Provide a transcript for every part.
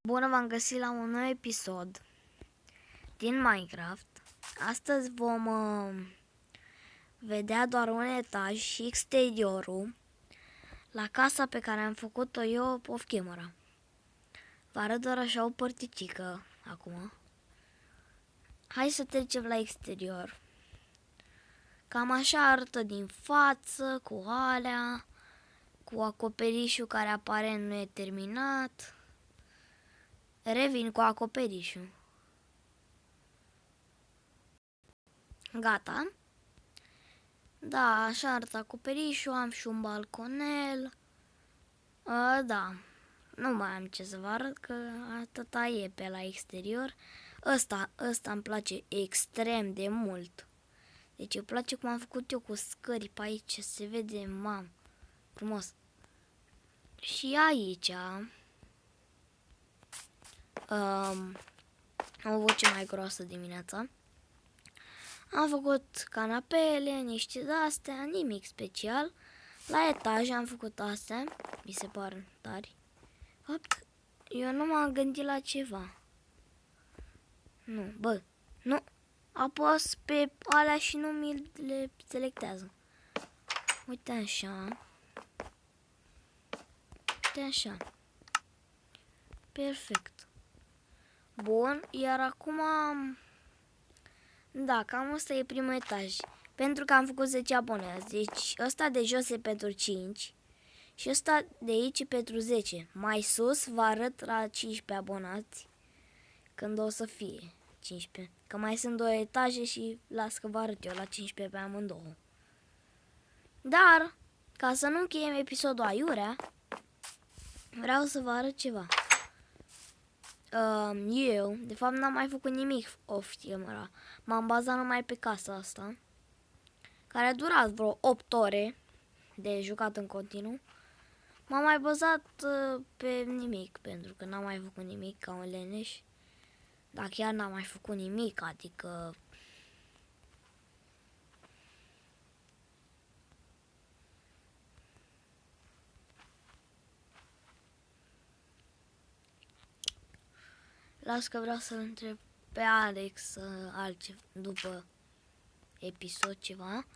Bună, v-am găsit la un nou episod din Minecraft. Astăzi vom vedea doar un etaj și exteriorul la casa pe care am făcut-o eu off camera. Vă arăt doar așa o părticică acum. Hai să trecem la exterior. Cam așa arată din față, cu alea, cu acoperișul care aparent nu e terminat. Revin cu acoperișul. Gata. Da, așa arată acoperișul, am și un balconel. Da, nu mai am ce să vă arăt, că atâta e pe la exterior. Ăsta îmi place extrem de mult. Deci îmi place cum am făcut eu cu scări pe aici, se vede, frumos. Și aici am o voce mai groasă dimineața. Am făcut canapele, niște de-astea, nimic special. La etaj am făcut astea, mi se par tari. Fapt, eu nu m-am gândit la ceva. Nu. Apăs pe alea și nu mi le selectează. Uite așa. Perfect. Bun, iar acum... Da, cam ăsta e primul etaj. Pentru că am făcut 10 abonați. Deci ăsta de jos e pentru 5 și ăsta de aici e pentru 10. Mai sus vă arăt la 15 abonați când o să fie 15. Că mai sunt 2 etaje și las că vă arăt eu la 15 pe amândouă. Dar, ca să nu încheiem episodul aiurea, vreau să vă arăt ceva. Eu, de fapt, n-am mai făcut nimic off camera. M-am bazat numai pe casa asta, care a durat vreo 8 ore de jucat în continuu. M-am mai bazat pe nimic, pentru că n-am mai făcut nimic ca un leneș. Dar chiar n-am mai făcut nimic, adică... Las că vreau să-l întreb pe Alex altceva, după episod ceva.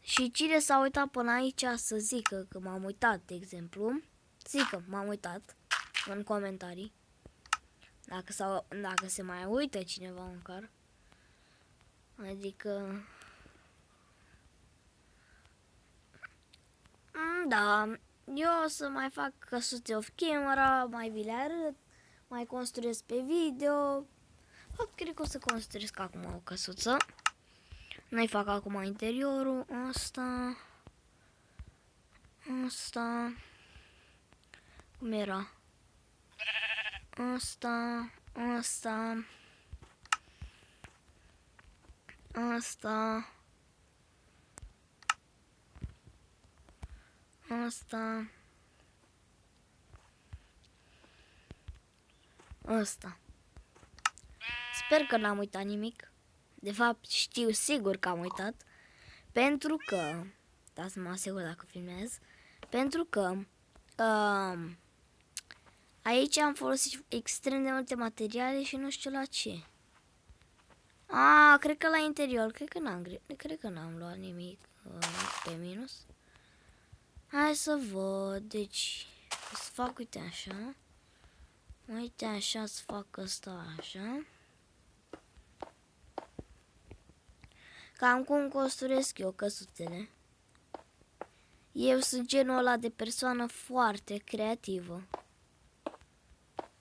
Și cine s-a uitat până aici să zică că m-am uitat, de exemplu. Zică, m-am uitat în comentarii. Dacă se mai uită cineva măcar. Adică... Da, eu o să mai fac căsuțe off camera, mai vi le arăt, mai construiesc pe video. Fapt, cred că o să construiesc acum o căsuță. Nu-i fac acum interiorul, asta. Cum era? Asta. Sper că n-am uitat nimic. De fapt, știu sigur că am uitat. Pentru că... Da, să mă asigur dacă filmez. Pentru că... aici am folosit extrem de multe materiale și nu știu la ce. Cred că la interior. Cred că n-am luat nimic pe minus. Hai să văd. Deci, o să fac, uite așa. Uite așa, să fac asta așa. Cam cum construiesc eu căsuțele. Eu sunt genul ăla de persoană foarte creativă.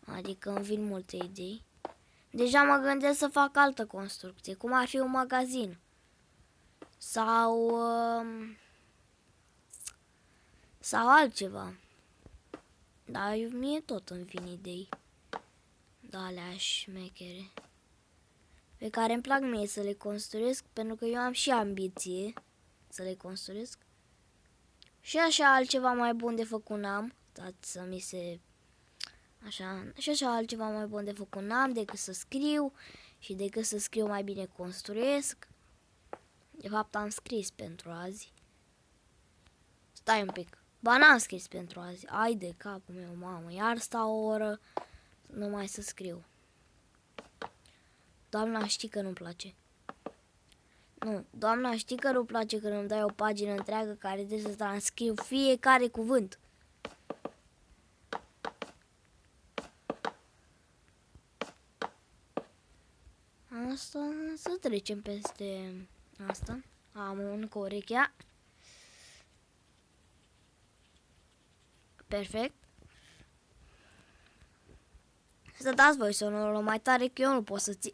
Adică îmi vin multe idei. Deja mă gândesc să fac altă construcție, cum ar fi un magazin. Sau altceva. Dar mie tot îmi vin idei. Da, alea șmechere. Pe care îmi plac mie să le construiesc, pentru că eu am și ambiție să le construiesc. Și așa altceva mai bun de făcut n-am. Să mi se... Așa. Și așa altceva mai bun de făcut n-am decât să scriu. Și decât să scriu mai bine construiesc. De fapt am scris pentru azi. Stai un pic. Ba n-am scris pentru azi. Ai de capul meu, mamă. Iar stau o oră Numai să scriu. Doamna, știi că nu-mi place. Nu, doamna, știi că nu-mi place când îmi dai o pagină întreagă care trebuie să transcriu fiecare cuvânt. Asta, să trecem peste asta. Am un cu urechea. Perfect. Să dați voi sonorul mai tare, că eu nu pot să țin.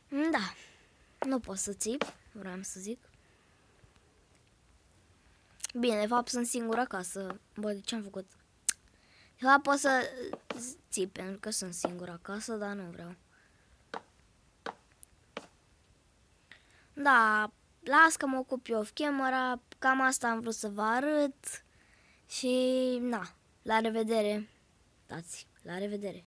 Da, nu pot să țip, vreau să zic. Bine, de fapt sunt singur acasă. Bă, de ce am făcut? De fapt pot să țip, pentru că sunt singur acasă, dar nu vreau. Da, las că mă ocup eu off-camera, cam asta am vrut să vă arăt. Și, na, la revedere, tați, la revedere.